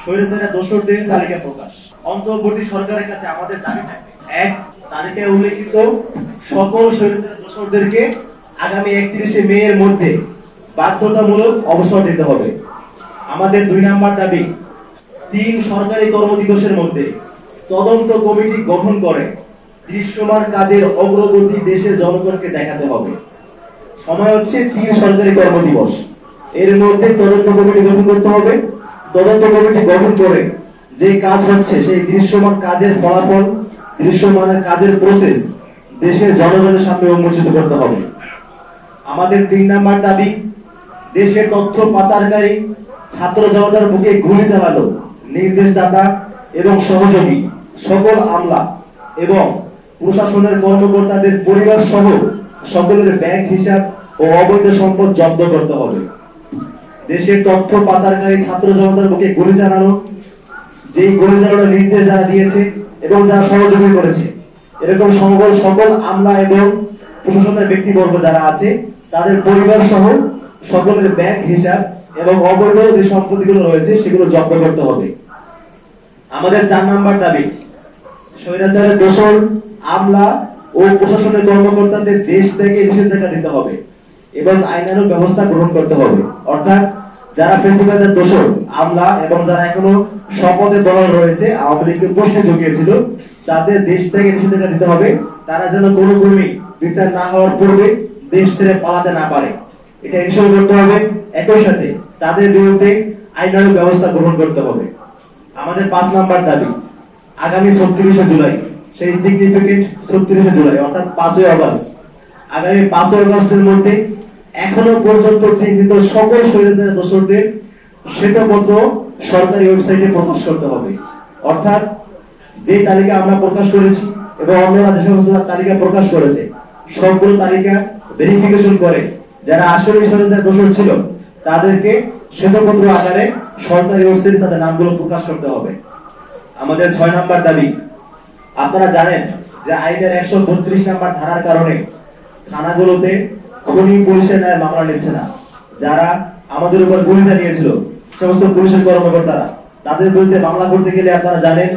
স্বৈরাচারের দোষরদের তালিকা প্রকাশ। অন্তর্বর্তী সরকারের কাছে আমাদের দাবি থাকবে, এক, তালিকায় উল্লেখিত সকল স্বৈরাচারের দোষরদেরকে আগামী 31শে মে এর মধ্যে বাধ্যতামূলক অবসর দিতে হবে। আমাদের 2 নাম্বার দাবি, 3 সরকারি কর্মদিবসের মধ্যে তদন্ত কমিটি গঠন করে দৃশ্যমান কাজের অগ্রগতি দেশের জনগণকে দেখাতে হবে। সময় হচ্ছে 3 সরকারি কর্মদিবস, এর মধ্যে তদন্ত কমিটি গঠন করতে হবে। তদন্ত কমিটি গঠন করে যে কাজ হচ্ছে সেই দৃশ্যমান কাজের ফলাফল, দৃশ্যমানের কাজের প্রসেস দেশের জনগণের সামনে উন্মোচিত করতে হবে। আমাদের 3 নাম্বার দাবি, দেশের তথ্য পাচারকারী ছাত্র জনতার বুকে গুলি চালানো নির্দেশদাতা এবং সহযোগী সকল আমলা এবং প্রশাসনের কর্মকর্তাদের পরিবার সহ সকলের ব্যাংক হিসাব ও অবৈধ সম্পদ জব্দ করতে হবে। দেশের তথ্য পাচারকারী ছাত্র জনতার বুকে গুলি চালানো, যেই গুলি চালানোর নির্দেশ যারা দিয়েছে এবং যারা সহযোগী করেছে, এরকম সকল আমলা এবং প্রশাসনের ব্যক্তিবর্গ যারা আছে তাদের পরিবার সহ সকলের ব্যাংক হিসাব এবং অবৈধ যে সম্পত্তিগুলো রয়েছে সেগুলো জব্দ করতে হবে। আমাদের 4 নাম্বার দাবি, স্বৈরাচারের দোষর আমলা ও প্রশাসনের কর্মকর্তাদের দেশ থেকে নিষেধাজ্ঞা দিতে হবে এবং আইনানুগ ব্যবস্থা গ্রহণ করতে হবে। অর্থাৎ যারা ফেসিবাদের দোষর আমলা এবং যারা এখনো শপথে বহাল রয়েছে, আওয়ামী লীগকে প্রশ্নে জড়িয়েছিল, তাদের দেশ থেকে নিষেধাজ্ঞা দিতে হবে। তারা যেন কোনো ক্রমে বিচার না হওয়ার পূর্বে দেশ ছেড়ে পালাতে না পারে, এটা ইনশিওর করতে হবে। একই সাথে তাদের বিরুদ্ধে আইনানুগ ব্যবস্থা গ্রহণ করতে হবে। আমাদের 5 নাম্বার দাবি, আগামী 36শে জুলাই, সেই সিগনিফিকেন্ট 36শে জুলাই অর্থাৎ 5ই আগস্ট, আগামী 5ই আগস্টের মধ্যে এখনো পর্যন্ত চিহ্নিত সকল স্বৈরাচারের দোষরদের শ্বেতপত্র সরকারি ওয়েবসাইটে প্রকাশ করতে হবে। অর্থাৎ যে তালিকা আমরা প্রকাশ করেছি এবং অন্যরা যে সমস্ত তালিকা প্রকাশ করেছে সবগুলো তালিকা ভেরিফিকেশন করে যারা আসলে স্বৈরাচারের দোষর ছিল তাদেরকে শ্বেতপত্র আকারে সরকারি ওয়েবসাইটে তাদের নামগুলো প্রকাশ করতে হবে। আমাদের 6 নাম্বার দাবি, আপনারা জানেন যে আইনের 132 নাম্বার ধারার কারণে থানাগুলোতে খনি পুলিশের ন্যায় মামলা নিচ্ছে না। যারা আমাদের উপর গুলি চালিয়েছিল সমস্ত পুলিশের কর্মকর্তারা, তাদের বিরুদ্ধে মামলা করতে গেলে আপনারা জানেন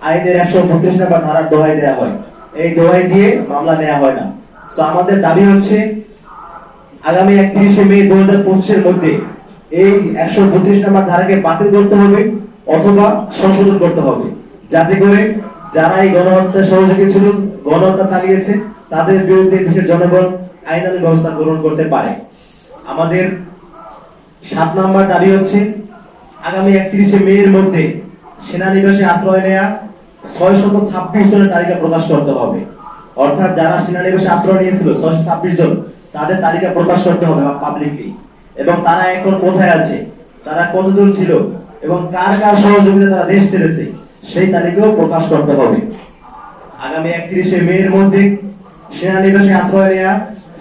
আইনের 132 নাম্বার ধারার দোহাই দেওয়া হয়, এই দোহাই দিয়ে মামলা নেওয়া হয় না। সো আমাদের দাবি হচ্ছে আগামী 31শে মে 2025 এর মধ্যে এই 132 নাম্বার ধারাকে বাতিল করতে হবে অথবা সংশোধন করতে হবে, যাতে করে যারা এই গণহত্যার সহযোগী ছিল, গণহত্যা চালিয়েছে, তাদের বিরুদ্ধে দেশের জনগণ আইনানুগ ব্যবস্থা গ্রহণ করতে পারে। আমাদের 7 নাম্বার দাবি হচ্ছে আগামী 31শে মে এর মধ্যে সেনানিবাসে আশ্রয় নেয়া 626 জনের তালিকা প্রকাশ করতে হবে। অর্থাৎ যারা সেনানিবাসে আশ্রয় নিয়েছিল 626 জন, তাদের তালিকা প্রকাশ করতে হবে পাবলিকলি, এবং তারা এখন কোথায় আছে, তারা কতজন ছিল এবং কার কার সহযোগিতা তারা দেশ ছেড়েছে সেই তালিকাও প্রকাশ করতে হবে। আগামী 31শে মে এর মধ্যে সেনানিবাসে আশ্রয় নেয়া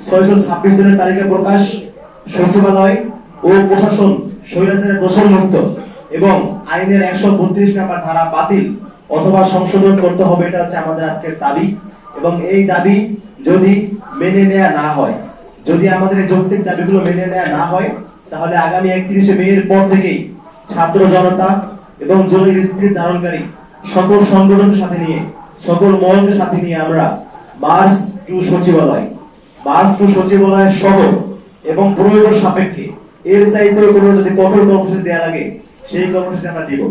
626 জনের তালিকা প্রকাশ, সচিবালয় ও প্রশাসন স্বৈরাচারের দোষর মুক্ত এবং আইনের 132 নাম্বার ধারা বাতিল অথবা সংশোধন করতে হবে, এটা হচ্ছে আমাদের আজকের দাবি। এবং এই দাবি যদি মেনে নেওয়া না হয়, যদি আমাদের এই যৌক্তিক দাবিগুলো মেনে নেওয়া না হয়, তাহলে আগামী 31শে মে এর পর থেকেই ছাত্র জনতা এবং জঙ্গি স্পিরিট ধারণকারী সকল সংগঠনকে সাথে নিয়ে, সকল মহলকে সাথে নিয়ে আমরা মার্চ টু সচিবালয় সহ এবং প্রয়োজন সাপেক্ষে এর চাইতে কোনো যদি কঠোর কর্মসূচি দেওয়া লাগে সেই কর্মসূচি আমরা দিব।